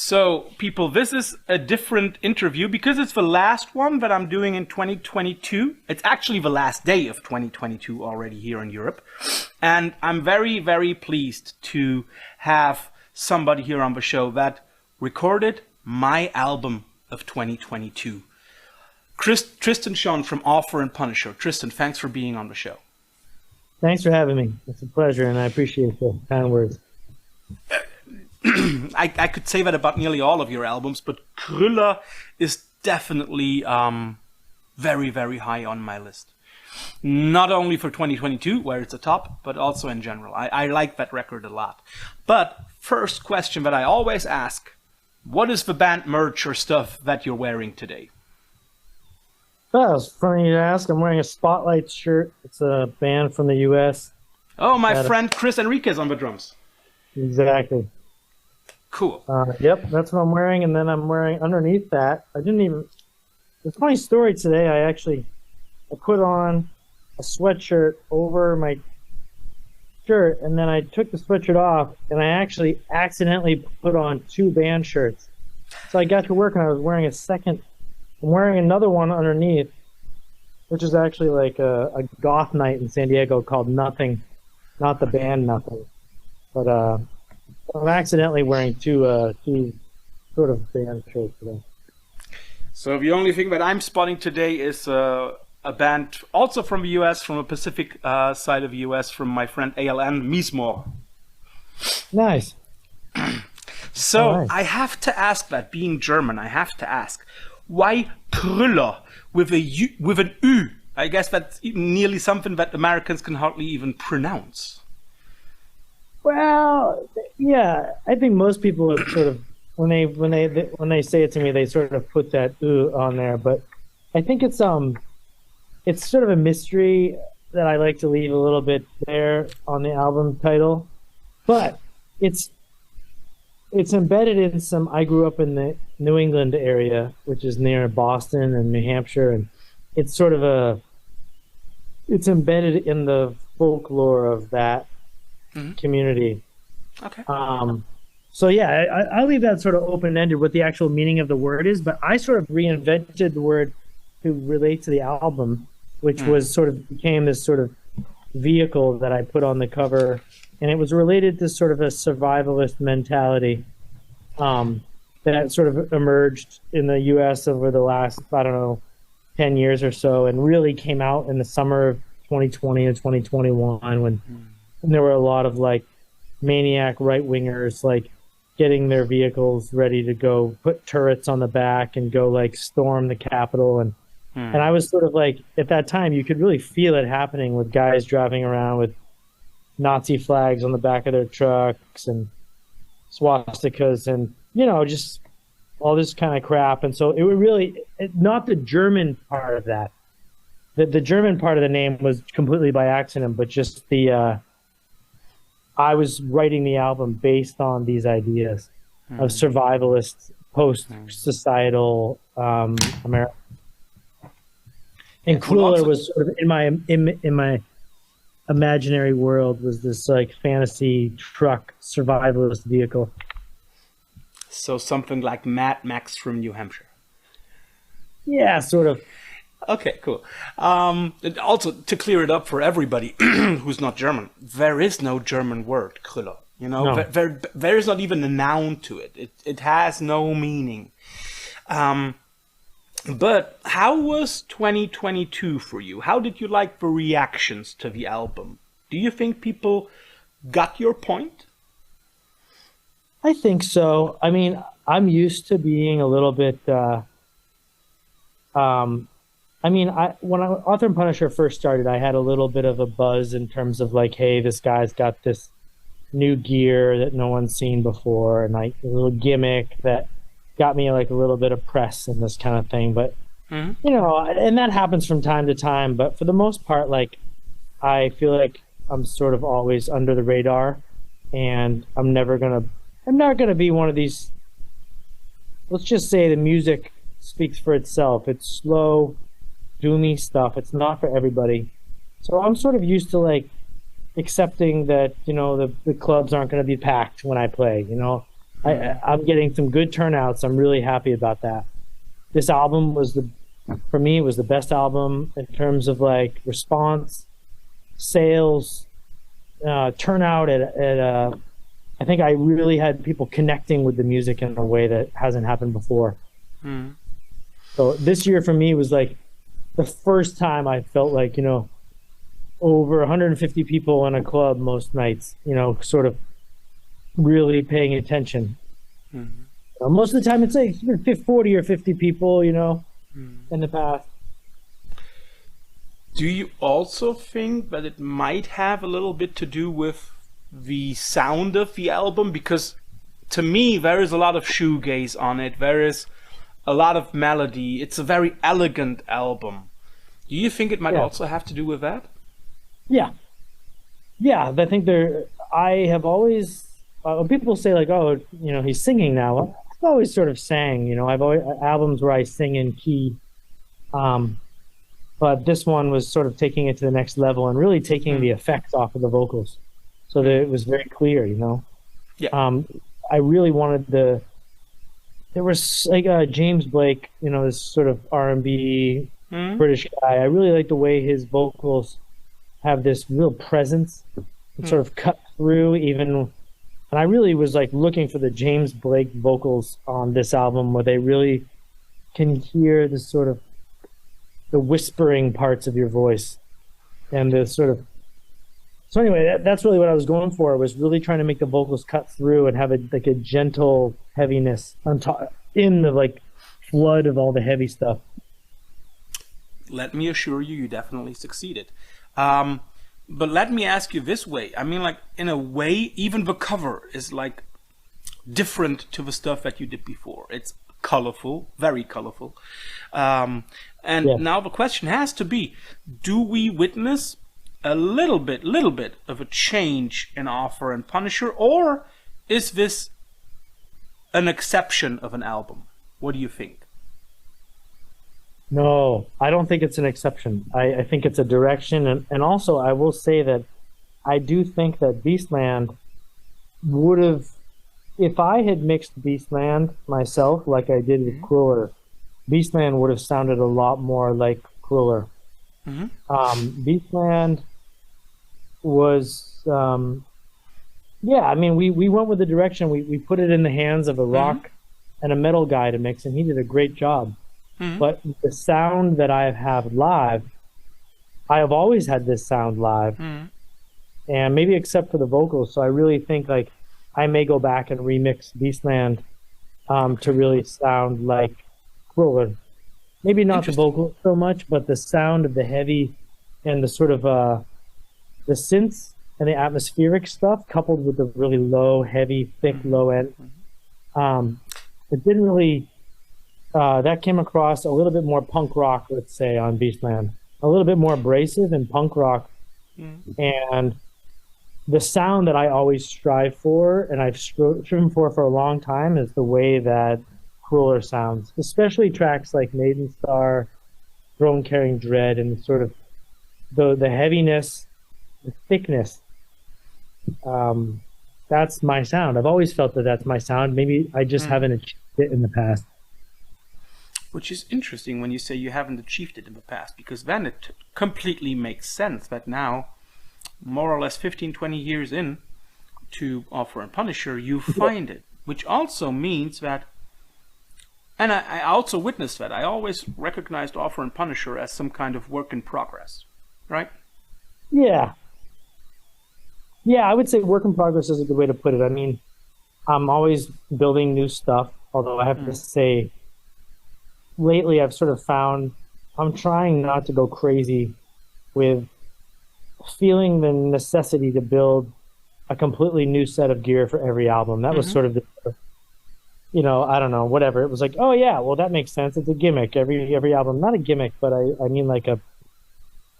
So, people, this is a different interview because it's the last one that I'm doing in 2022. It's actually the last day of 2022 already here in Europe. And I'm very, very pleased to have somebody here on the show that recorded my album of 2022. Tristan Shone from Author and Punisher. Tristan, thanks for being on the show. Thanks for having me. It's a pleasure, and I appreciate the kind words. I could say that about nearly all of your albums, but Krüller is definitely very, very high on my list. Not only for 2022, where it's a top, but also in general. I like that record a lot. But first question that I always ask, what is the band merch or stuff that you're wearing today? Well, it's funny you ask. I'm wearing a Spotlight shirt. It's a band from the U.S. Oh, my friend Chris Enriquez on the drums. Exactly. Cool. Yep, that's what I'm wearing. And then I'm wearing underneath that. It's a funny story today. I put on a sweatshirt over my shirt, and then I took the sweatshirt off, and I actually accidentally put on two band shirts. So I got to work, and I was wearing I'm wearing another one underneath, which is actually like a goth night in San Diego called Nothing, not the band Nothing. But I'm accidentally wearing two sort of band shirts today. So the only thing that I'm spotting today is a band also from the US, from the Pacific side of the US, from my friend ALN Mismo. Nice. So nice. I have to ask that, being German, I have to ask, why Krüller with an U? I guess that's nearly something that Americans can hardly even pronounce. Well, yeah, I think most people have sort of when they say it to me, they sort of put that "oo" on there. But I think it's sort of a mystery that I like to leave a little bit there on the album title. But it's embedded in some. I grew up in the New England area, which is near Boston and New Hampshire, and it's embedded in the folklore of that community. Okay. So yeah, I'll leave that sort of open-ended what the actual meaning of the word is, but I sort of reinvented the word to relate to the album, which was sort of became this sort of vehicle that I put on the cover, and it was related to sort of a survivalist mentality that sort of emerged in the U.S. over the last, 10 years or so, and really came out in the summer of 2020 and 2021 when there were a lot of like maniac right-wingers like getting their vehicles ready to go put turrets on the back and go like storm the Capitol. And I was sort of like, at that time, you could really feel it happening with guys driving around with Nazi flags on the back of their trucks and swastikas and, just all this kind of crap. And so it would really, not the German part of that. The German part of the name was completely by accident, but just I was writing the album based on these ideas of survivalist, post-societal America. And Krüller was sort of in my imaginary world was this like fantasy truck survivalist vehicle. So something like Mad Max from New Hampshire. Yeah, sort of. Okay, cool. And also, to clear it up for everybody who's not German, there is no German word, Krüller. No. There is not even a noun to it. It has no meaning. But how was 2022 for you? How did you like the reactions to the album? Do you think people got your point? I think so. I mean, I'm used to being a little bit... when Author and Punisher first started, I had a little bit of a buzz in terms of like, hey, this guy's got this new gear that no one's seen before, and like a little gimmick that got me like a little bit of press and this kind of thing. But and that happens from time to time. But for the most part, like I feel like I'm sort of always under the radar, and I'm not gonna be one of these. Let's just say the music speaks for itself. It's slow, doomy stuff. It's not for everybody. So I'm sort of used to like accepting that, the clubs aren't going to be packed when I play, I'm getting some good turnouts. I'm really happy about that. This album for me, was the best album in terms of like response, sales, turnout I think I really had people connecting with the music in a way that hasn't happened before. So this year for me was like the first time I felt like, you know, over 150 people in a club most nights, you know, sort of really paying attention. Most of the time it's like 40 or 50 people, you know, in the past. Do you also think that it might have a little bit to do with the sound of the album? Because to me, there is a lot of shoegaze on it. There is a lot of melody. It's a very elegant album. Do you think it might also have to do with that? Yeah, I think I have always, when people say like, oh, you know, he's singing now, I've always sort of sang, you know, I've always albums where I sing in key, but this one was sort of taking it to the next level and really taking the effects off of the vocals so that it was very clear, you know. I really wanted there was like James Blake, you know, this sort of R&B British guy. I really like the way his vocals have this real presence and sort of cut through even. And I really was like looking for the James Blake vocals on this album where they really can hear the sort of the whispering parts of your voice and the sort of. So anyway, that's really what I was going for, was really trying to make the vocals cut through and have like a gentle heaviness on top in the like flood of all the heavy stuff. Let me assure you, you definitely succeeded. But let me ask you this way. I mean, like, in a way, even the cover is, like, different to the stuff that you did before. It's colorful, very colorful. Now the question has to be, do we witness a little bit of a change in Offer and Punisher, or is this an exception of an album? What do you think? No, I don't think it's an exception. I think it's a direction. And also, I will say that I do think that Beastland would have, if I had mixed Beastland myself, like I did with Krüller, Beastland would have sounded a lot more like Krüller. Beastland was, I mean, we went with the direction. We put it in the hands of a rock and a metal guy to mix, and he did a great job. But the sound that I have live, I have always had this sound live, and maybe except for the vocals. So I really think like I may go back and remix Beastland to really sound like Krüller. Maybe not the vocals so much, but the sound of the heavy and the sort of the synths and the atmospheric stuff coupled with the really low, heavy, thick, low end. It didn't really. That came across a little bit more punk rock, let's say, on Beastland. A little bit more abrasive and punk rock. And the sound that I always strive for, and I've striven for a long time, is the way that Krüller sounds. Especially tracks like Maiden Star, Throne Carrying Dread, and sort of the heaviness, the thickness. That's my sound. I've always felt that that's my sound. Maybe I just haven't achieved it in the past. Which is interesting when you say you haven't achieved it in the past, because then it completely makes sense that now, more or less 15, 20 years in to Offer and Punisher, you find it. Which also means that, and I also witnessed that, I always recognized Offer and Punisher as some kind of work in progress, right? Yeah. Yeah, I would say work in progress is a good way to put it. I mean, I'm always building new stuff, although I have to say, lately I've sort of found I'm trying not to go crazy with feeling the necessity to build a completely new set of gear for every album. That was sort of the, you know, I don't know, whatever. It was like, oh yeah, well that makes sense. It's a gimmick. Every album, not a gimmick, but I mean like a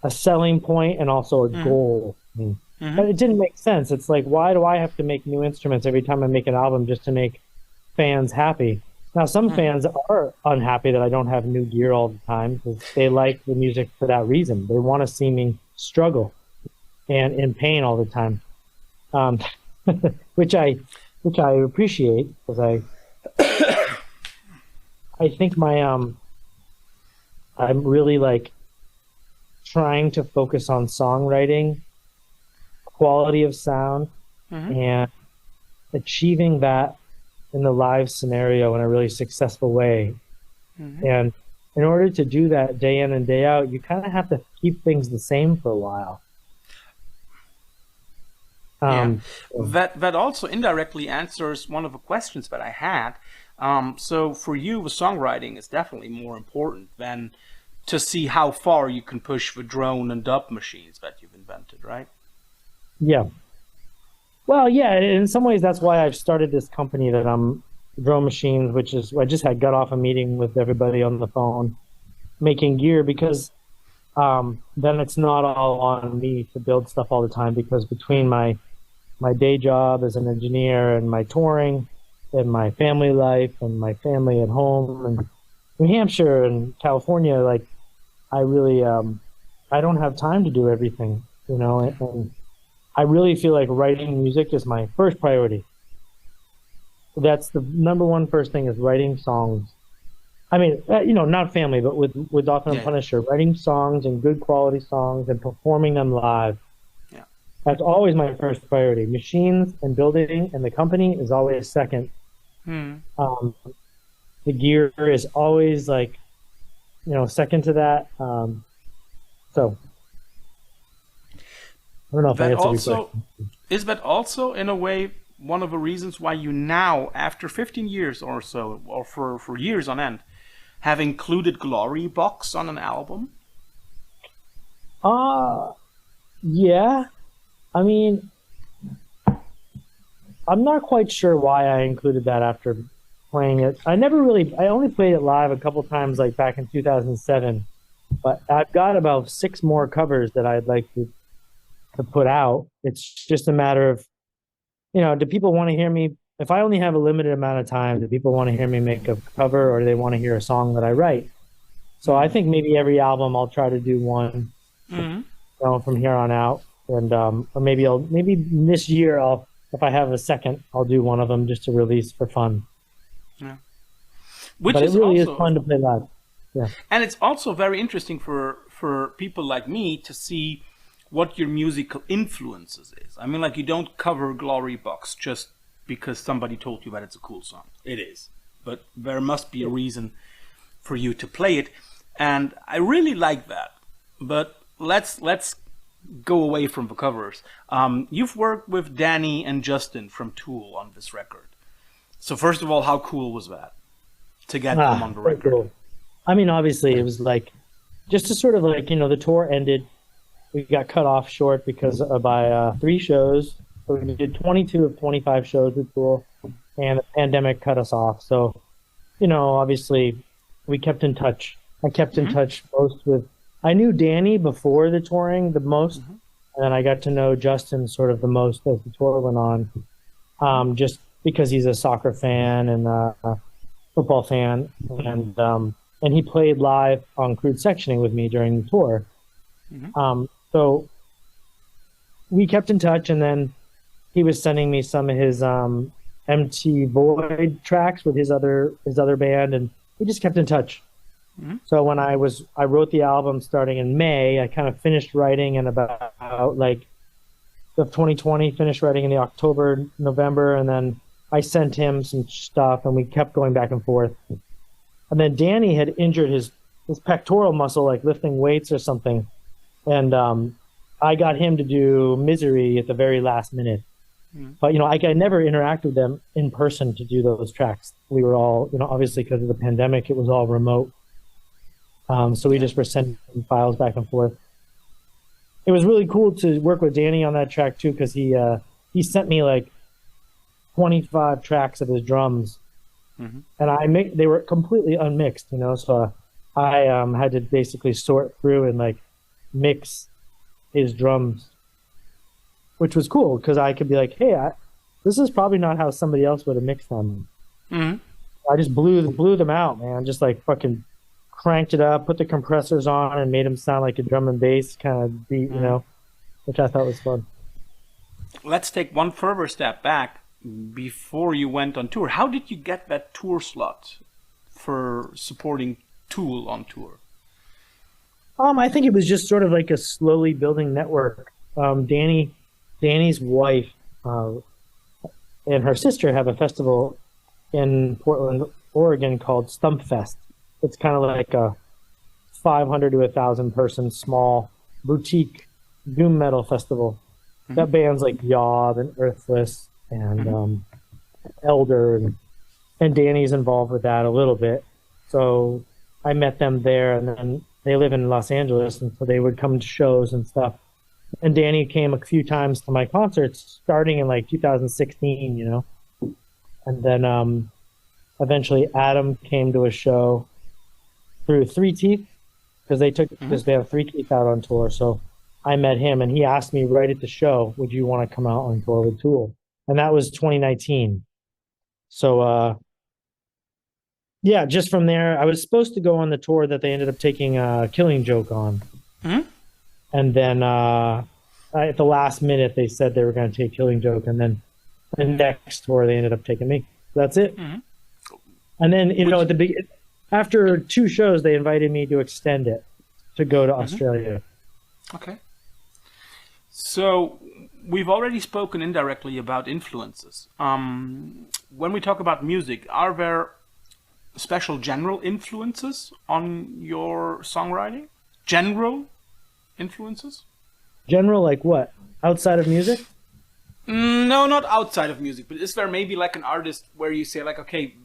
selling point and also a goal. But it didn't make sense. It's like, why do I have to make new instruments every time I make an album just to make fans happy? Now, some fans are unhappy that I don't have new gear all the time because they like the music for that reason. They want to see me struggle and in pain all the time, which I which I appreciate because I think my I'm really like trying to focus on songwriting, quality of sound, and achieving that in the live scenario in a really successful way. And in order to do that day in and day out, you kind of have to keep things the same for a while. That also indirectly answers one of the questions that I had. So for you, the songwriting is definitely more important than to see how far you can push the drone and dub machines that you've invented, right? Yeah. Well, yeah, in some ways that's why I've started this company that I'm Drone Machines, which is I just got off a meeting with everybody on the phone making gear because then it's not all on me to build stuff all the time because between my day job as an engineer and my touring and my family life and my family at home and New Hampshire and California, like I really I don't have time to do everything, you know, and I really feel like writing music is my first priority. That's the number one first thing is writing songs. I mean, you know, not family, but with Dolphin and Punisher, writing songs and good quality songs and performing them live. Yeah. That's always my first priority. Machines and building and the company is always second. The gear is always like, you know, second to that. So I don't know if I answered your question. Is that also in a way one of the reasons why you now, after 15 years or so, or for years on end, have included Glory Box on an album? Yeah. I mean, I'm not quite sure why I included that after playing it. I only played it live a couple times, like back in 2007. But I've got about 6 more covers that I'd like to put out. It's just a matter of, you know, do people want to hear me? If I only have a limited amount of time, do people want to hear me make a cover or do they want to hear a song that I write? So I think maybe every album I'll try to do one you know, from here on out. And or maybe this year if I have a second, I'll do one of them just to release for fun. Yeah. But it really is fun to play live. Yeah. And it's also very interesting for people like me to see what your musical influences is. I mean, like, you don't cover Glory Box just because somebody told you that it's a cool song. It is. But there must be a reason for you to play it. And I really like that. But let's go away from the covers. You've worked with Danny and Justin from Tool on this record. So first of all, how cool was that to get them on the record? Cool. I mean, obviously, it was like, just to sort of like, you know, the tour ended. We got cut off short because by 3 shows. So we did 22 of 25 shows with Tool, and the pandemic cut us off. So, you know, obviously, we kept in touch. I kept in touch most with. I knew Danny before the touring the most, and then I got to know Justin sort of the most as the tour went on, just because he's a soccer fan and a football fan, and he played live on Crude Sectioning with me during the tour. So we kept in touch, and then he was sending me some of his MT Void tracks with his other band, and we just kept in touch. So when I wrote the album starting in May, I kind of finished writing in about like the 2020, finished writing in the October, November, and then I sent him some stuff, and we kept going back and forth. And then Danny had injured his pectoral muscle, like lifting weights or something. And I got him to do Misery at the very last minute. But, you know, I never interacted with them in person to do those tracks. We were all, you know, obviously because of the pandemic, it was all remote. So we just were sending files back and forth. It was really cool to work with Danny on that track, too, because he sent me like 25 tracks of his drums. And they were completely unmixed, you know, so I had to basically sort through and like mix his drums, which was cool because I could be like, hey, this is probably not how somebody else would have mixed them. I just blew them out, man. Just like fucking cranked it up, put the compressors on, and made them sound like a drum and bass kind of beat, you know, which I thought was fun. Let's take one further step back. before you went on tour. How did you get that tour slot for supporting Tool on tour? I think it was just sort of like a slowly building network. Danny's wife and her sister have a festival in Portland, Oregon called Stump Fest. It's kind of like a 500 to 1,000 person small boutique doom metal festival. Got bands like Yob and Earthless and Elder, and Danny's involved with that a little bit. So I met them there, and then they live in Los Angeles, and so they would come to shows and stuff. And Danny came a few times to my concerts starting in like 2016, you know. And then eventually Adam came to a show through Three Teeth, because they took this band Three Teeth out on tour. So I met him, and he asked me right at the show, would you want to come out on tour with Tool? And that was 2019. So yeah, just from there, I was supposed to go on the tour that they ended up taking Killing Joke on. And then at the last minute, they said they were going to take Killing Joke. And then the next tour, they ended up taking me. That's it. And then, you know, after 2 shows, they invited me to extend it to go to Australia. Okay. So we've already spoken indirectly about influences. When we talk about music, are there special general influences on your songwriting? General influences? General, like what? Outside of music? No, not outside of music, but is there maybe like an artist where you say like, okay,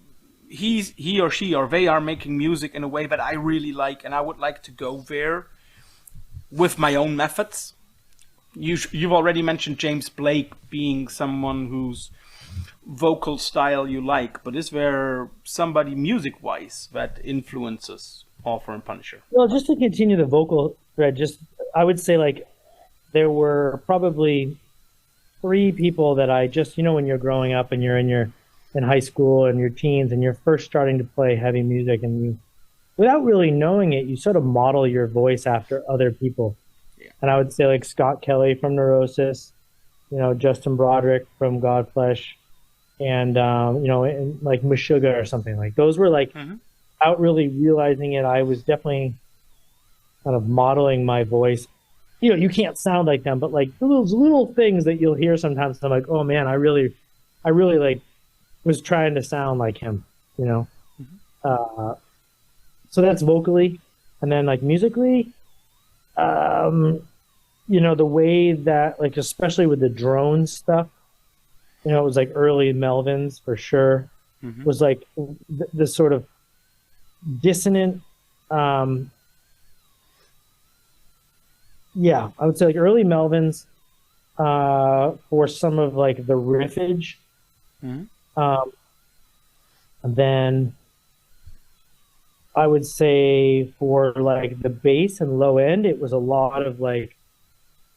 he or she or they are making music in a way that I really like, and I would like to go there with my own methods? You've already mentioned James Blake being someone whose vocal style you like, but is there somebody music-wise that influences Author and Punisher? Well, just to continue the vocal thread, I would say like there were probably 3 people that I just, you know, when you're growing up and you're in high school and your teens and you're first starting to play heavy music, and you, without really knowing it, you sort of model your voice after other people. And I would say like Scott Kelly from Neurosis, you know, Justin Broderick from Godflesh, and you know, and like Meshuggah or something. Like those were like, without really realizing it, I was definitely kind of modeling my voice. You know, you can't sound like them, but like those little things that you'll hear sometimes, I'm like, oh man, I really like was trying to sound like him, you know. So that's vocally. And then like musically, you know, the way that, like, especially with the drone stuff, you know, it was like early Melvins for sure. Was like the sort of dissonant, yeah, I would say like early Melvins for some of like the riffage. And then I would say for like the bass and low end, it was a lot of like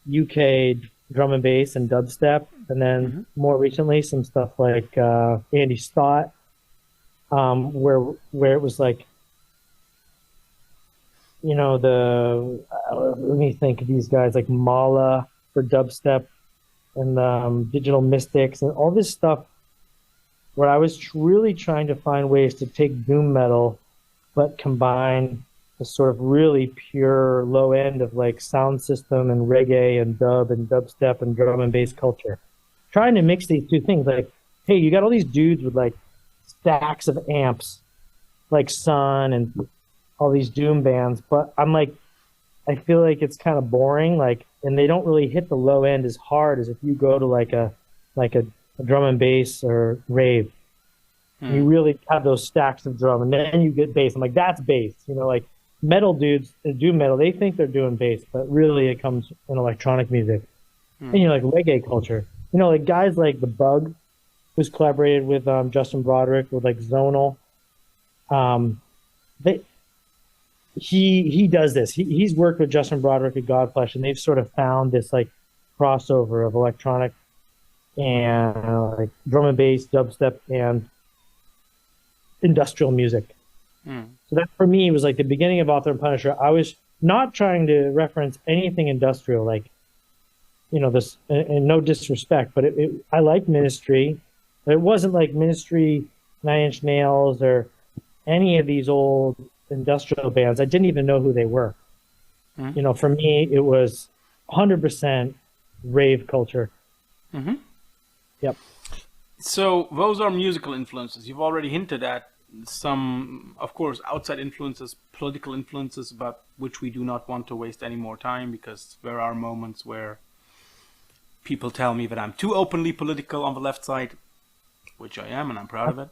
UK drum and bass and dubstep, and then more recently some stuff like Andy Stott, where it was like, you know, let me think of these guys like Mala for dubstep and Digital Mystics and all this stuff, where I was really trying to find ways to take doom metal but combine the sort of really pure low end of like sound system and reggae and dub and dubstep and drum and bass culture. Trying to mix these 2 things. Like, hey, you got all these dudes with like stacks of amps, like Sun and all these doom bands, but I'm like, I feel like it's kind of boring, like, and they don't really hit the low end as hard as if you go to like a drum and bass or rave. You really have those stacks of drum, and then you get bass. I'm like, that's bass. You know, like metal dudes that do metal, they think they're doing bass, but really it comes in electronic music. And you know, like reggae culture. You know, like guys like The Bug, who's collaborated with Justin Broderick with like Zonal. He does this. He's worked with Justin Broderick at Godflesh, and they've sort of found this like crossover of electronic and like drum and bass, dubstep, and industrial music. So that for me was like the beginning of Author and Punisher. I was not trying to reference anything industrial, like, you know, this, and no disrespect, but I like Ministry, It wasn't like Ministry, Nine Inch Nails, or any of these old industrial bands. I didn't even know who they were. Mm-hmm. You know, for me, it was 100% rave culture. Mm-hmm. Yep. So those are musical influences. You've already hinted at some, of course, outside influences, political influences, about which we do not want to waste any more time, because there are moments where people tell me that I'm too openly political on the left side, which I am, and I'm proud of it.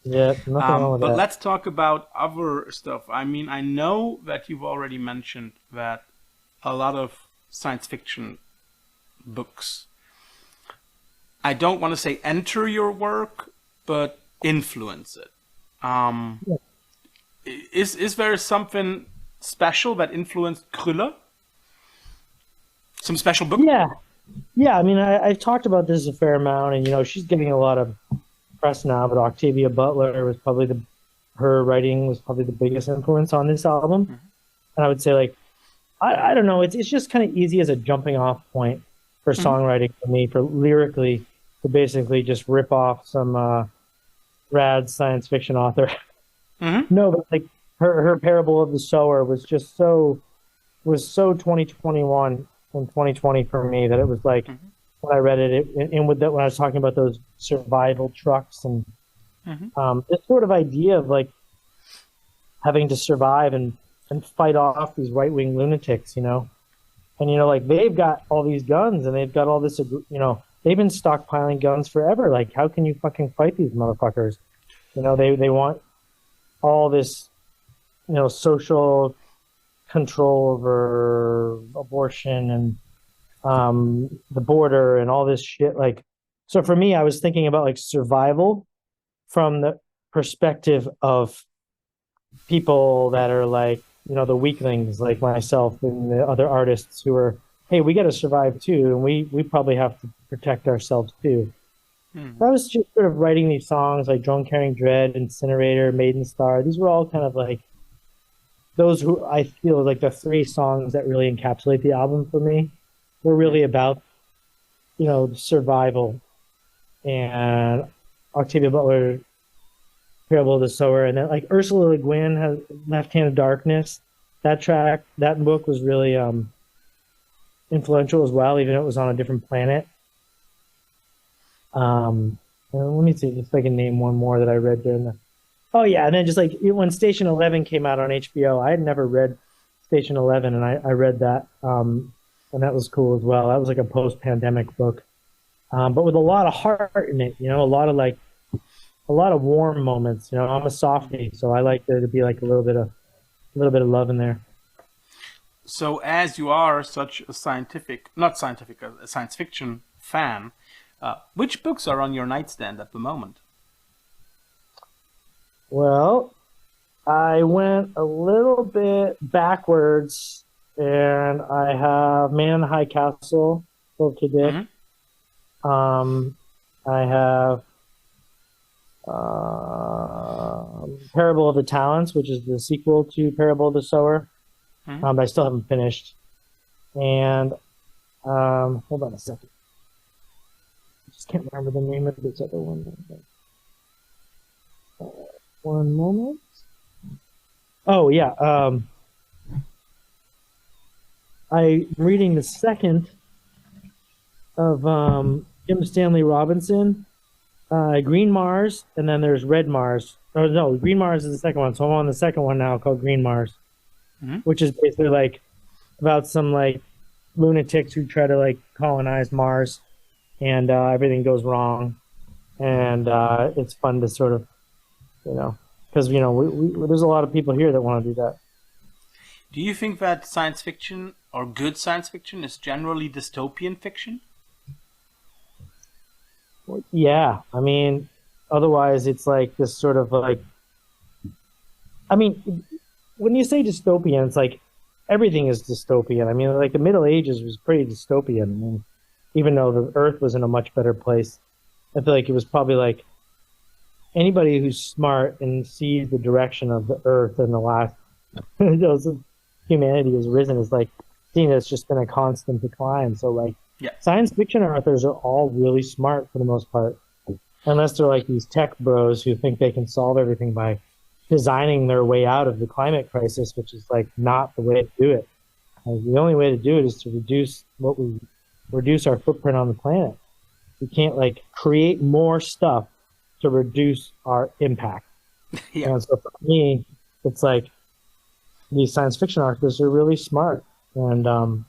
Yeah, nothing wrong with But that. let's talk about other stuff. I mean, I know that you've already mentioned that a lot of science fiction books, I don't want to say enter your work, but influence it. Is there something special that influenced Krüller? Some special book? Yeah. I mean, I've talked about this a fair amount, and you know, she's getting a lot of press now. But Octavia Butler was probably her writing was probably the biggest influence on this album. Mm-hmm. And I would say, like, I don't know, it's just kind of easy as a jumping off point for songwriting for me, for lyrically, to basically just rip off some rad science fiction author. Mm-hmm. No, but like her Parable of the Sower was just so 2021 and 2020 for me that it was like when I read it, and with that, when I was talking about those survival trucks and this sort of idea of like having to survive and fight off these right-wing lunatics, you know. And, you know, like, they've got all these guns and they've got all this, you know, they've been stockpiling guns forever. Like, how can you fucking fight these motherfuckers? You know, they want all this, you know, social control over abortion and the border and all this shit. Like, so for me, I was thinking about like survival from the perspective of people that are like, you know, the weaklings like myself and the other artists who are, hey, we got to survive too, and we probably have to protect ourselves too. I was just sort of writing these songs like Drone Carrying Dread, Incinerator, Maiden Star. These were all kind of like those who I feel like the three songs that really encapsulate the album for me were really about, you know, survival. And Octavia Butler, Parable of the Sower, and then like Ursula Le Guin has Left Hand of Darkness. That track, that book was really influential as well, even though it was on a different planet. Let me see if I can name one more that I read during the. Oh yeah, and then just like when Station 11 came out on HBO, I had never read Station 11, and I read that, and that was cool as well. That was like a post-pandemic book, but with a lot of heart in it. You know, a lot of warm moments. You know, I'm a softie, so I like there to be like a little bit of love in there. So, as you are such a a science fiction fan, which books are on your nightstand at the moment? Well, I went a little bit backwards, and I have Man in the High Castle, Philip K. Dick. I have Parable of the Talents, which is the sequel to Parable of the Sower. But I still haven't finished. And hold on a second. I just can't remember the name of this other one. One moment. Oh yeah. I'm reading the second of Kim Stanley Robinson, Green Mars, and then there's Red Mars. Oh no, Green Mars is the second one. So I'm on the second one now, called Green Mars, which is basically like about some like lunatics who try to like colonize Mars, and everything goes wrong, and it's fun to sort of, you know, because you know we there's a lot of people here that want to do that. Do you think that science fiction or good science fiction is generally dystopian fiction? Yeah, I mean, otherwise it's like this sort of like, I mean, when you say dystopian, it's like everything is dystopian. I mean, like the Middle Ages was pretty dystopian. I mean, even though the Earth was in a much better place, I feel like it was probably like anybody who's smart and sees the direction of the Earth in the last, humanity has risen, is like seeing it's just been a constant decline. So like, yeah, science fiction authors are all really smart for the most part. unless they're like these tech bros who think they can solve everything by designing their way out of the climate crisis, which is like not the way to do it. The only way to do it is to reduce our footprint on the planet. We can't like create more stuff to reduce our impact. Yeah. And so for me, it's like these science fiction artists are really smart, and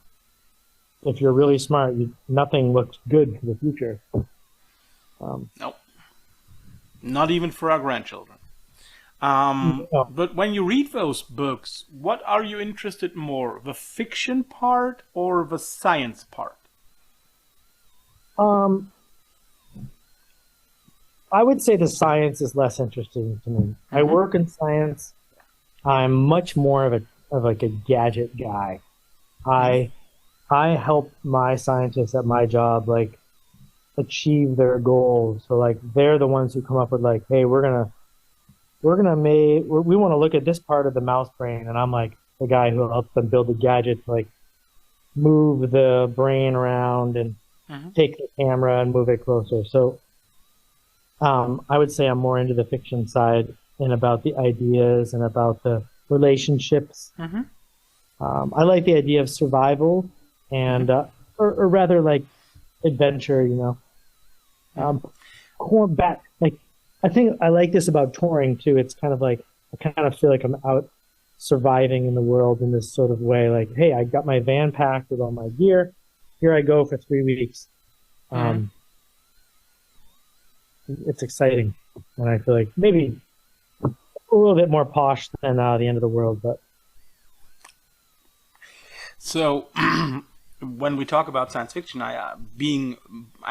if you're really smart, nothing looks good for the future. Nope. Not even for our grandchildren. No. But when you read those books, what are you interested more, the fiction part or the science part? I would say the science is less interesting to me. Mm-hmm. I work in science. I'm much more of a gadget guy. I help my scientists at my job like achieve their goals. So like they're the ones who come up with like, hey, we want to look at this part of the mouse brain, and I'm like the guy who helps them build a gadget to like move the brain around and take the camera and move it closer. So I would say I'm more into the fiction side and about the ideas and about the relationships. I like the idea of survival and, or rather like adventure, you know. Going back, like, I think I like this about touring too. It's kind of like, I kind of feel like I'm out surviving in the world in this sort of way. Like, hey, I got my van packed with all my gear. Here I go for 3 weeks. It's exciting, and I feel like maybe a little bit more posh than the end of the world. But so, when we talk about science fiction, I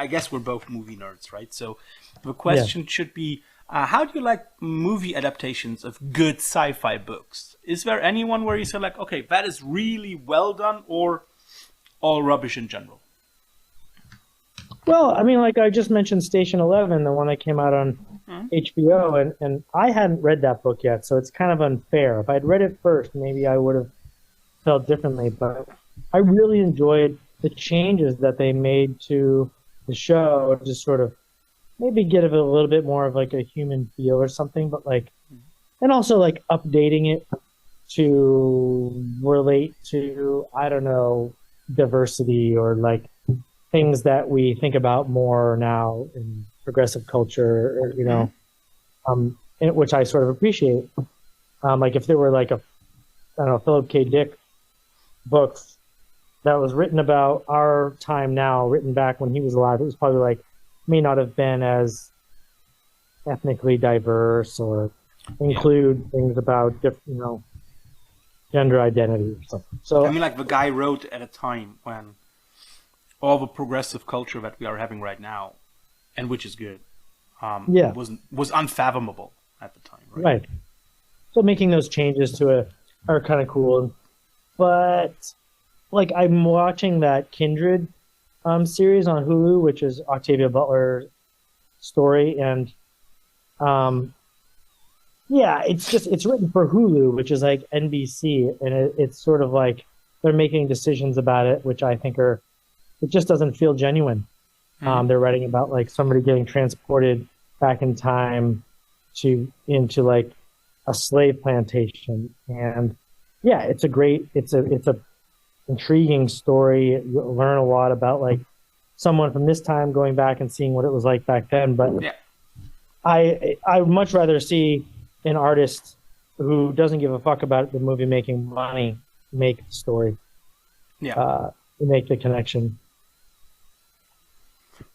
guess we're both movie nerds, right? So, the question should be, how do you like movie adaptations of good sci-fi books? Is there anyone where you say like, okay, that is really well done, or all rubbish in general? Well, I mean, like I just mentioned Station 11, the one that came out on HBO, and I hadn't read that book yet, so it's kind of unfair. If I'd read it first, maybe I would have felt differently, but I really enjoyed the changes that they made to the show, just sort of maybe give it a little bit more of like a human feel or something, but like, and also like updating it to relate to, I don't know, diversity or like things that we think about more now in progressive culture, or, you know, which I sort of appreciate. Like if there were like a, I don't know, Philip K. Dick book that was written about our time now, written back when he was alive, it was probably like, may not have been as ethnically diverse or include things about different, you know, gender identity or something. So I mean, like the guy wrote at a time when all the progressive culture that we are having right now, and which is good, was unfathomable at the time, right? Right. So making those changes to it are kind of cool. But like I'm watching that Kindred series on Hulu, which is Octavia Butler's story, and it's written for Hulu, which is like NBC, and it's sort of like they're making decisions about it, which I think it just doesn't feel genuine. They're writing about like somebody getting transported back in time into like a slave plantation, and it's a intriguing story. You learn a lot about like someone from this time going back and seeing what it was like back then. But I would much rather see an artist who doesn't give a fuck about the movie making money make the story. Make the connection.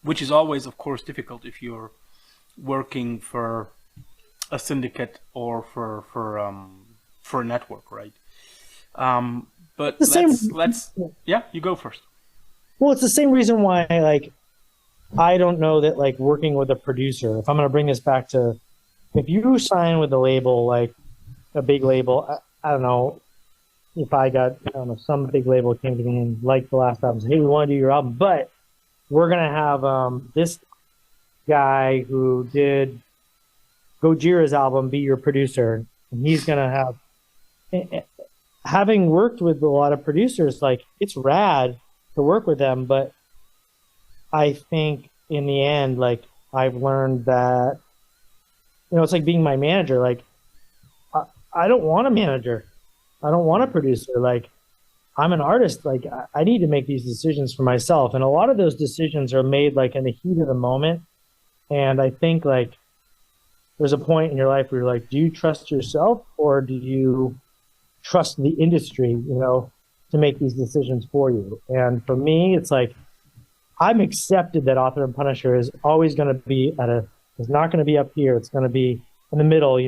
Which is always, of course, difficult if you're working for a syndicate or for a network, right? But you go first. Well, it's the same reason why, like, I don't know that, like, working with a producer, if I'm going to bring this back to, if you sign with a label, like a big label, I don't know, if some big label came to me and liked the last album, said, hey, we want to do your album, but we're going to have this guy who did Gojira's album be your producer, and he's going to have, having worked with a lot of producers, like, it's rad to work with them, but I think in the end, like, I've learned that, it's like being my manager. Like, I don't want a manager. I don't want a producer. Like, I'm an artist. Like, I need to make these decisions for myself. And a lot of those decisions are made like in the heat of the moment. And I think like there's a point in your life where you're like, do you trust yourself or do you trust the industry, to make these decisions for you? And for me, it's like, I'm accepted that Author and Punisher is always going to be it's not going to be up here. It's going to be in the middle,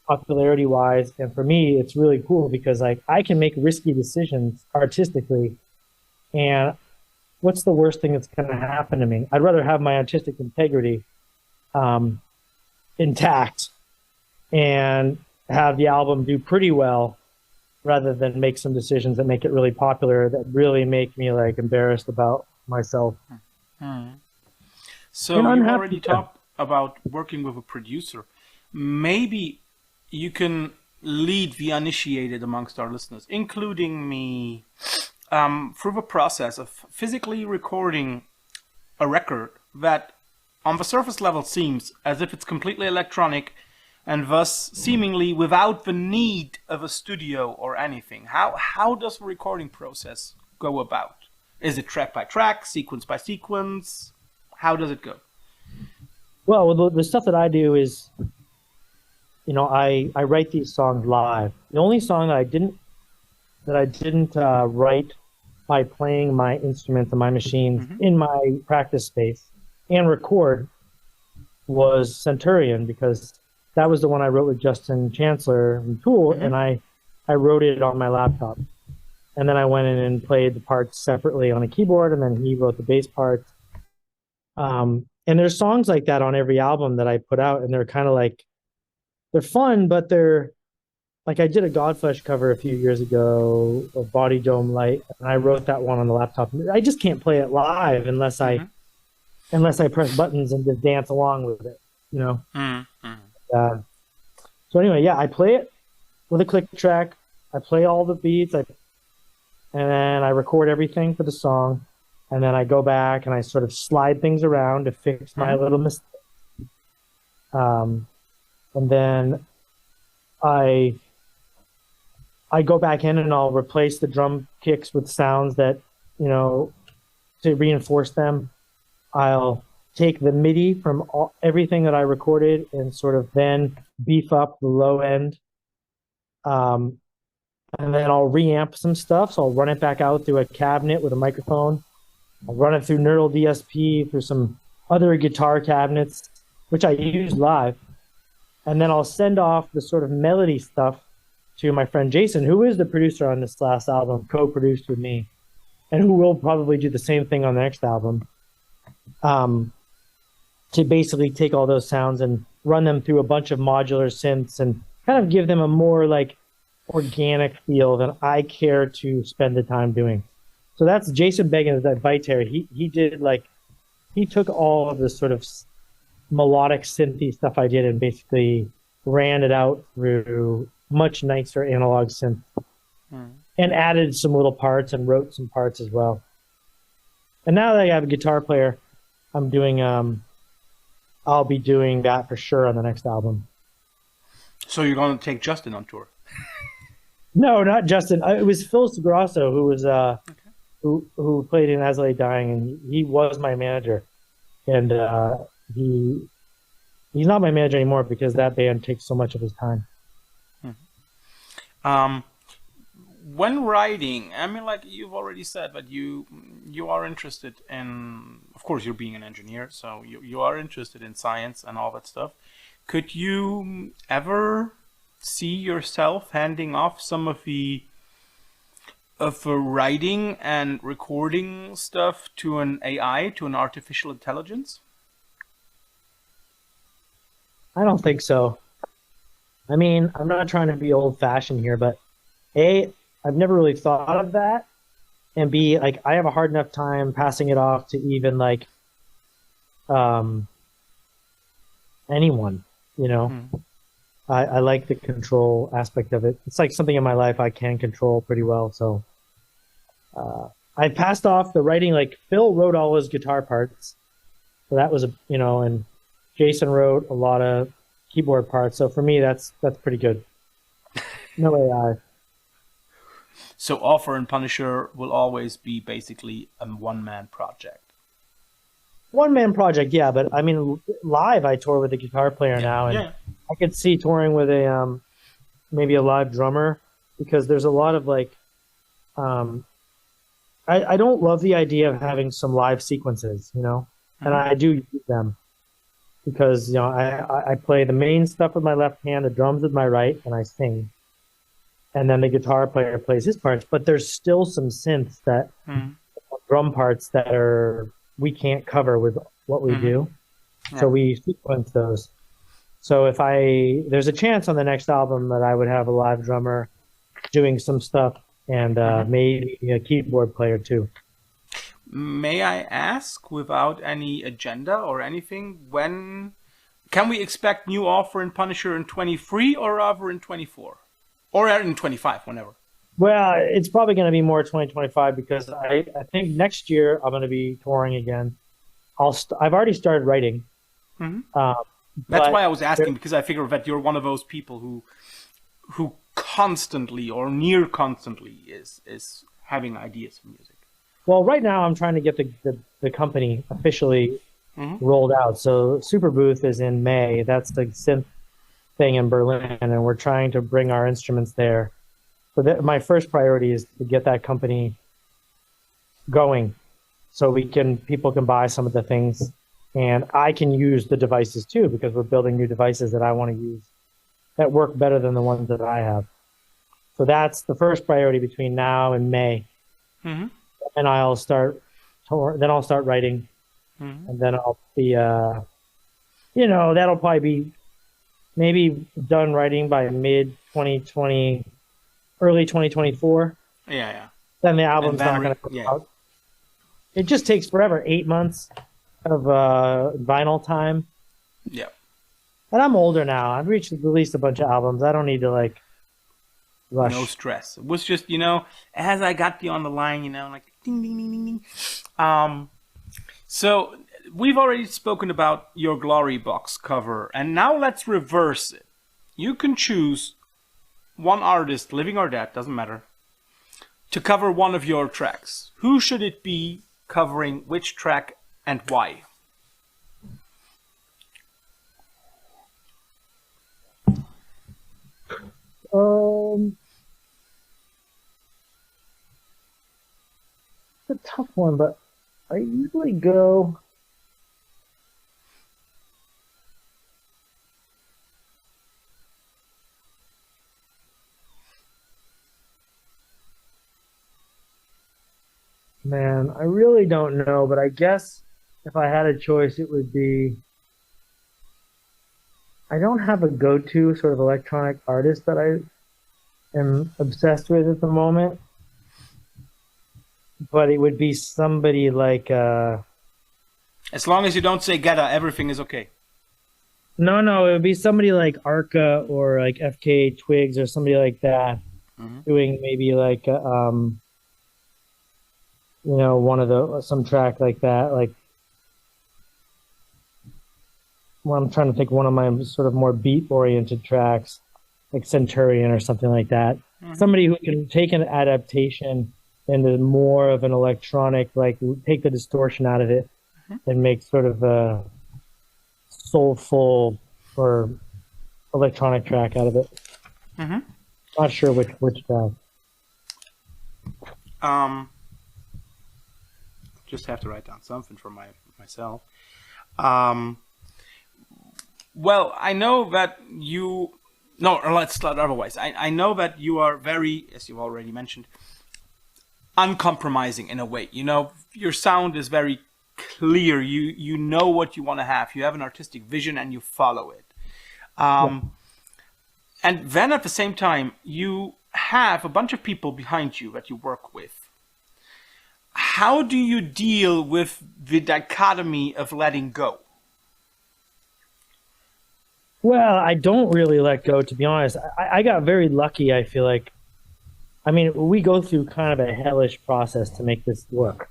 popularity wise. And for me, it's really cool because like I can make risky decisions artistically. And what's the worst thing that's going to happen to me? I'd rather have my artistic integrity intact and have the album do pretty well rather than make some decisions that make it really popular that really make me like embarrassed about myself. So you already talked about working with a producer. Maybe you can lead the uninitiated amongst our listeners, including me, through the process of physically recording a record that on the surface level seems as if it's completely electronic and thus seemingly without the need of a studio or anything. How does the recording process go about? Is it track by track, sequence by sequence? How does it go? Well, the stuff that I do is, I write these songs live. The only song that I didn't write by playing my instruments and my machines in my practice space and record was Centurion, because that was the one I wrote with Justin Chancellor from Tool, and I wrote it on my laptop. And then I went in and played the parts separately on a keyboard, and then he wrote the bass parts. And there's songs like that on every album that I put out, and they're kind of like, they're fun, but they're like, I did a Godflesh cover a few years ago of Body Dome Light, and I wrote that one on the laptop. I just can't play it live unless I press buttons and just dance along with it, So anyway, yeah, I play it with a click track. I play all the beats, and then I record everything for the song. And then I go back and I sort of slide things around to fix my little mistakes. And then I go back in and I'll replace the drum kicks with sounds that, to reinforce them. I'll take the MIDI from everything that I recorded and sort of then beef up the low end. And then I'll reamp some stuff. So I'll run it back out through a cabinet with a microphone. I'll run it through Neural DSP, through some other guitar cabinets, which I use live. And then I'll send off the sort of melody stuff to my friend Jason, who is the producer on this last album, co-produced with me, and who will probably do the same thing on the next album, to basically take all those sounds and run them through a bunch of modular synths and kind of give them a more like organic feel than I care to spend the time doing. So that's Jason Beggins, that Viter. He took all of the sort of melodic synthy stuff I did and basically ran it out through much nicer analog synth and added some little parts and wrote some parts as well. And now that I have a guitar player, I'm doing, I'll be doing that for sure on the next album. So you're going to take Justin on tour? No, not Justin. It was Phil Segrasso, who was, who played in As I Lay Dying, and he was my manager. And he's not my manager anymore because that band takes so much of his time. When writing, I mean, like you've already said that you are interested in, of course, you're being an engineer, so you are interested in science and all that stuff. Could you ever see yourself handing off some of the writing and recording stuff to an AI, to an artificial intelligence? I don't think so. I mean, I'm not trying to be old-fashioned here, but A, I've never really thought of that, and B, like, I have a hard enough time passing it off to even, like, anyone, I like the control aspect of it. It's like something in my life I can control pretty well, so I passed off the writing. Like, Phil wrote all his guitar parts, So that was and Jason wrote a lot of keyboard parts. So for me, that's pretty good. No AI. So Offer and Punisher will always be basically a one-man project. One-man project, yeah. But I mean, live, I tour with a guitar player now, and I could see touring with a maybe a live drummer, because there's a lot of like, I don't love the idea of having some live sequences, and I do use them because I play the main stuff with my left hand, the drums with my right, and I sing. And then the guitar player plays his parts, but there's still some synths that drum parts that we can't cover with what we do. Yeah. So we sequence those. So if there's a chance on the next album that I would have a live drummer doing some stuff, and maybe a keyboard player too. May I ask, without any agenda or anything, when can we expect new Offer and Punisher in 23 or rather in 24? Or in 25, whenever. Well, it's probably going to be more 2025 because I think next year I'm going to be touring again. I've already started writing. That's why I was asking, because I figure that you're one of those people who constantly or near constantly is having ideas for music. Well, right now I'm trying to get the company officially rolled out. So Super Booth is in May. That's the synth thing in Berlin, and we're trying to bring our instruments there. So my first priority is to get that company going, so people can buy some of the things, and I can use the devices too, because we're building new devices that I want to use that work better than the ones that I have. So that's the first priority between now and May, and I'll start then I'll start writing, and then I'll be that'll probably be maybe done writing by mid-2020, early 2024. Yeah. Then the album's not going to come out. It just takes forever, 8 months of vinyl time. Yeah. And I'm older now. I've released a bunch of albums. I don't need to rush. No stress. It was just, as I got you on the line, like ding, ding, ding, ding, ding. So we've already spoken about your Glory Box cover, and now let's reverse it. You can choose one artist, living or dead, doesn't matter, to cover one of your tracks. Who should it be covering which track and why? It's a tough one, but I usually go... Man, I really don't know, but I guess if I had a choice, it would be... I don't have a go-to sort of electronic artist that I am obsessed with at the moment, but it would be somebody like... As long as you don't say Geta, everything is okay. No, it would be somebody like Arca or like FK Twigs or somebody like that, doing maybe like... some track like that, I'm trying to think one of my sort of more beat-oriented tracks, like Centurion or something like that. Somebody who can take an adaptation into more of an electronic, take the distortion out of it and make sort of a soulful or electronic track out of it. Not sure which track. Just have to write down something for myself. Well, I know that you... No, let's start otherwise. I know that you are very, as you've already mentioned, uncompromising in a way. Your sound is very clear. You know what you want to have. You have an artistic vision and you follow it. And then at the same time, you have a bunch of people behind you that you work with. How do you deal with the dichotomy of letting go? Well, I don't really let go, to be honest. I got very lucky, I feel like. I mean, we go through kind of a hellish process to make this work.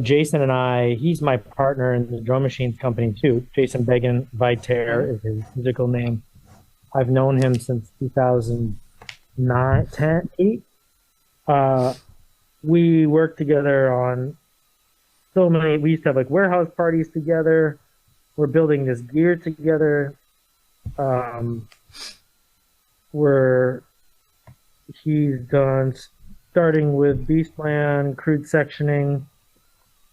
Jason and I, he's my partner in the drum machines company too. Jason Began Vitaire is his musical name. I've known him since 2009, 10, 8. We worked together on so many. We used to have like warehouse parties together. We're building this gear together. He's done, starting with Beastland, Crude Sectioning,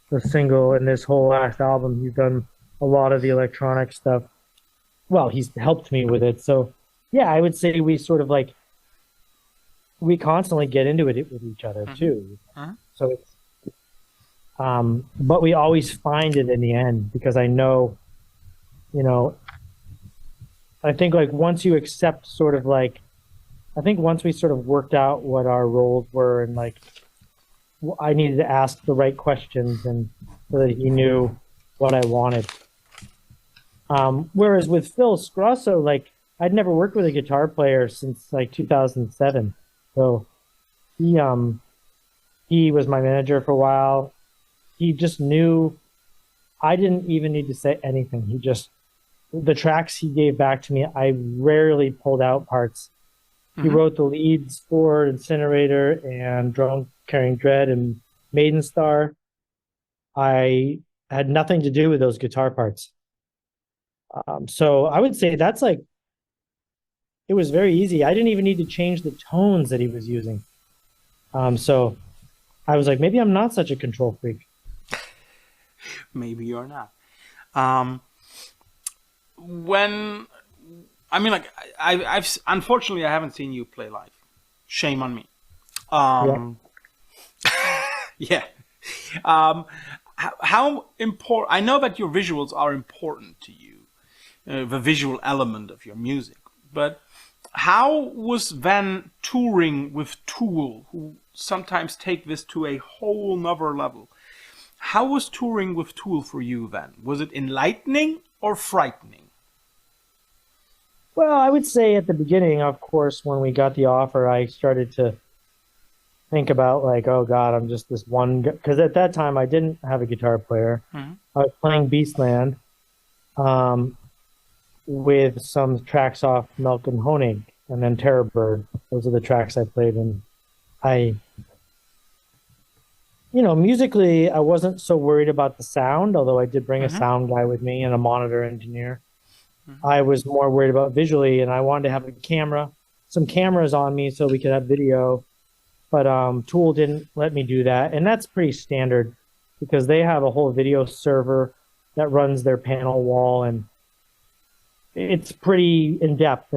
the single, and this whole last album. He's done a lot of the electronic stuff. Well, he's helped me with it. So, yeah, I would say we sort of like, we constantly get into it with each other too. So it's, but we always find it in the end, because I know, I think like once you accept sort of like, I think once we sort of worked out what our roles were, and like I needed to ask the right questions, and so that he knew what I wanted. Whereas with Phil Scrosso, like I'd never worked with a guitar player since like 2007. So he was my manager for a while. He just knew I didn't even need to say anything. He just, the tracks he gave back to me, I rarely pulled out parts. He wrote the leads for Incinerator and Drone Carrying Dread and Maiden Star. I had nothing to do with those guitar parts. So I would say that's like, it was very easy. I didn't even need to change the tones that he was using. So I was like, maybe I'm not such a control freak. Maybe you're not. I've unfortunately I haven't seen you play live. Shame on me. Yeah. How important? I know that your visuals are important to you, the visual element of your music. But how was then touring with Tool, who sometimes take this to a whole nother level? How was touring with Tool for you then? Was it enlightening or frightening? Well, I would say at the beginning, of course, when we got the offer, I started to think about like, oh God, I'm just this one guy. Because at that time, I didn't have a guitar player. I was playing Beastland with some tracks off Milk and Honig, and then Terror Bird. Those are the tracks I played. And musically, I wasn't so worried about the sound, although I did bring a sound guy with me and a monitor engineer. I was more worried about visually, and I wanted to have some cameras on me so we could have video. But Tool didn't let me do that, and that's pretty standard because they have a whole video server that runs their panel wall, and it's pretty in-depth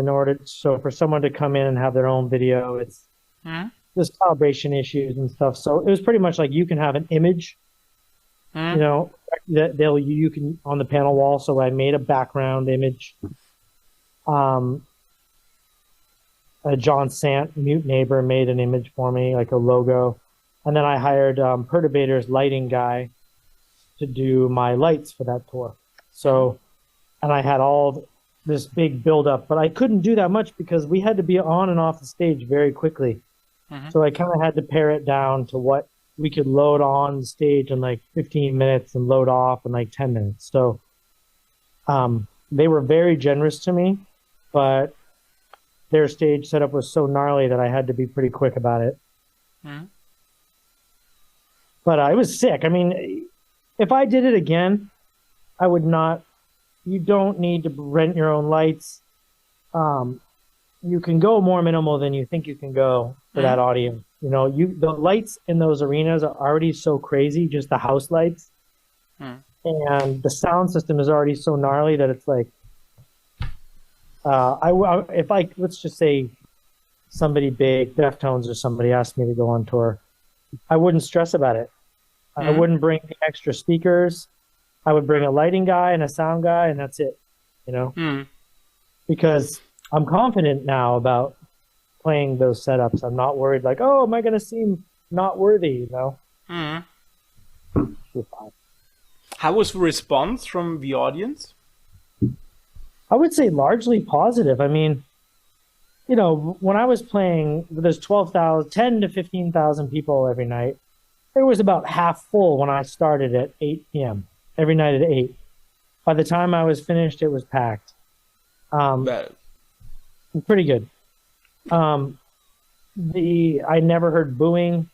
so for someone to come in and have their own video, it's there's calibration issues and stuff. So it was pretty much like you can have an image, that you can on the panel wall. So I made a background image. John Sant, Mute Neighbor, made an image for me, like a logo. And then I hired Perturbator's lighting guy to do my lights for that tour. So, and I had all this big build-up, but I couldn't do that much because we had to be on and off the stage very quickly. So I kind of had to pare it down to what we could load on the stage in like 15 minutes and load off in like 10 minutes. So they were very generous to me, but their stage setup was so gnarly that I had to be pretty quick about it. But I was sick. I mean, if I did it again, I would not. You don't need to rent your own lights. You can go more minimal than you think you can go for that audience. The lights in those arenas are already so crazy, just the house lights. And the sound system is already so gnarly that it's like, let's just say somebody big, Deftones or somebody asked me to go on tour, I wouldn't stress about it. I wouldn't bring the extra speakers. I would bring a lighting guy and a sound guy, and that's it, because I'm confident now about playing those setups. I'm not worried like, oh, am I going to seem not worthy, How was the response from the audience? I would say largely positive. I mean, when I was playing, there's 10 to 15,000 people every night. it was about half full when I started at 8 p.m. every night at 8. By the time I was finished, it was packed. But Pretty good. I never heard booing.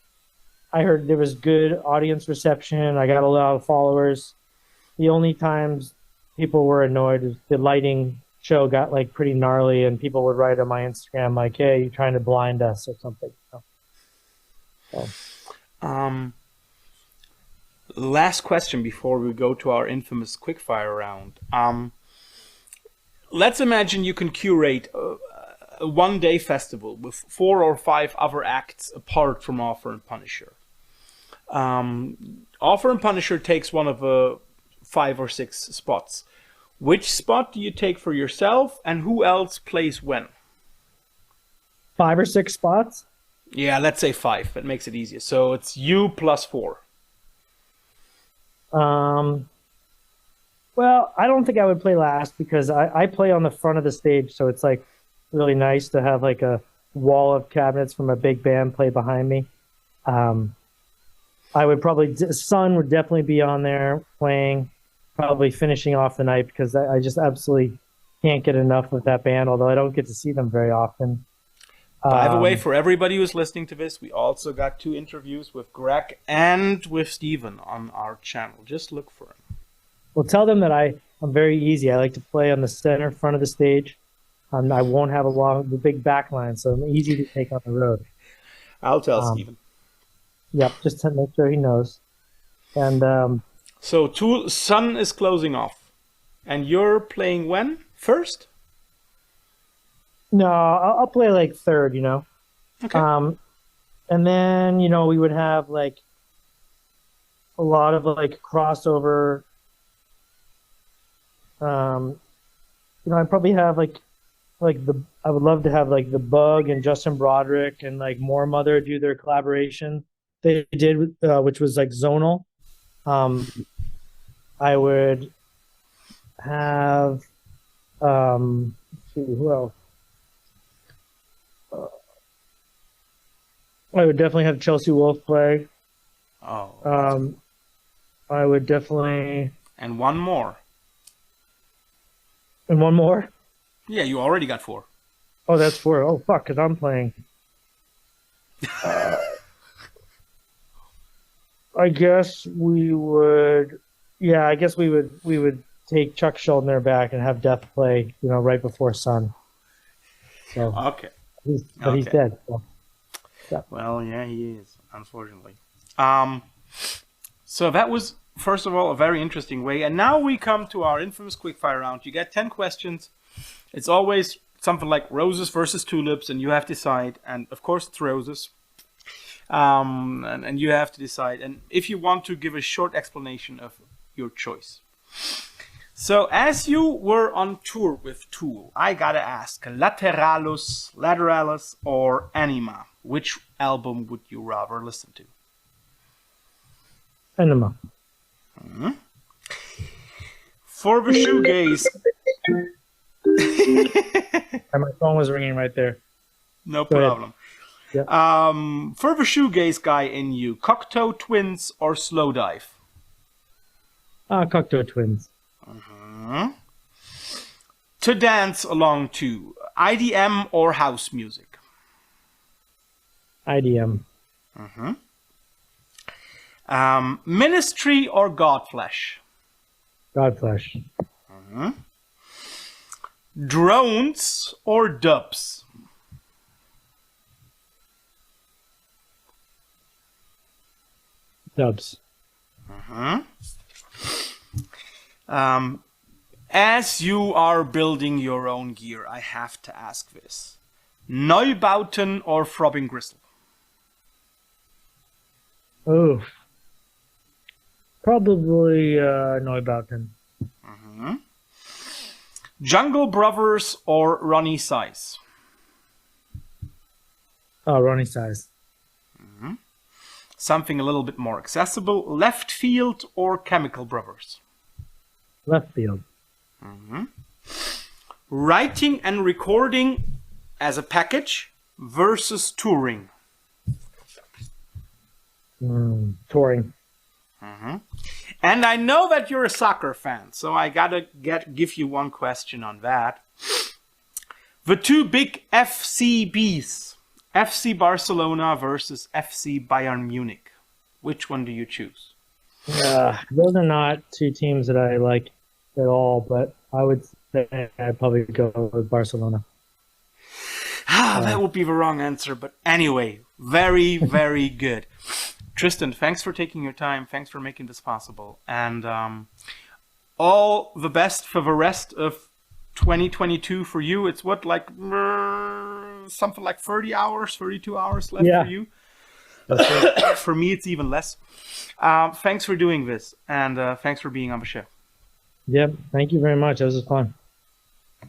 I heard there was good audience reception. I got a lot of followers. The only times people were annoyed is the lighting show got like pretty gnarly, and people would write on my Instagram like, "Hey, you're trying to blind us" or something. So. Last question before we go to our infamous quickfire round. Let's imagine you can curate a one-day festival with 4 or 5 other acts apart from Author and Punisher. Author and Punisher takes one of the 5 or 6 spots. Which spot do you take for yourself, and who else plays when? 5 or 6 spots? Yeah, let's say 5. That makes it easier. So it's you plus 4. Well, I don't think I would play last because I play on the front of the stage, so it's like really nice to have like a wall of cabinets from a big band play behind me. I would probably, Sun would definitely be on there playing, probably finishing off the night because I just absolutely can't get enough of that band, although I don't get to see them very often. By the way, for everybody who's listening to this, we also got 2 interviews with Greg and with Steven on our channel. Just look for them. Well, tell them that I'm very easy. I like to play on the center front of the stage. I won't have the big back line, so I'm easy to take on the road. I'll tell Steven. Yep, just to make sure he knows. And so Sun is closing off, and you're playing when? First? No, I'll play like third, you know. Okay. And then, you know, we would have like a lot of like crossover. You know, I'd probably have I would love to have like the Bug and Justin Broderick and like More Mother do their collaboration they did, which was like zonal. I would have let's see, who else? I would definitely have Chelsea Wolfe play. Oh. I would definitely. And one more. And one more? Yeah, you already got 4. Oh, that's 4. Oh, fuck, because I'm playing. I guess we would. Yeah, I guess we would take Chuck Schuldner back and have Death play, you know, right before Sun. So, okay. He's dead. So. Yeah. Well, yeah, he is, unfortunately. So that was, first of all, a very interesting way. And now we come to our infamous quickfire round. You get 10 questions. It's always something like roses versus tulips, and you have to decide. And, of course, it's roses. And you have to decide. And if you want to give a short explanation of your choice. So, as you were on tour with Tool, I gotta ask, Lateralis, or Anima? Which album would you rather listen to? Anima. Mm-hmm. For the shoegaze... My phone was ringing right there. No problem. Yeah. For the shoegaze guy in you, Cocteau Twins or Slowdive? Cocteau Twins. Mm-hmm. To dance along to, IDM or house music? IDM. Mm-hmm. Ministry or Godflesh? Godflesh. Mm-hmm. Drones or dubs? Dubs. Mm-hmm. As you are building your own gear, I have to ask this. Neubauten or Throbbing Gristle? Oh. Probably Neubauten. Mm-hmm. Jungle Brothers or Ronnie Size? Oh, Ronnie Size. Mm-hmm. Something a little bit more accessible. Left Field or Chemical Brothers? Left Field. Mm-hmm. Writing and recording as a package versus touring? Touring. And I know that you're a soccer fan, so I gotta give you one question on that. The two big FCBs, FC Barcelona versus FC Bayern Munich. Which one do you choose? Those are not two teams that I like at all, but I would say I'd probably go with Barcelona. That would be the wrong answer, but anyway, very, very good. Tristan, thanks for taking your time. Thanks for making this possible. And all the best for the rest of 2022 for you. It's what, like something like 30 hours, 32 hours left for you? For me, it's even less. Thanks for doing this, and thanks for being on the show. Yep. Thank you very much. This was fun.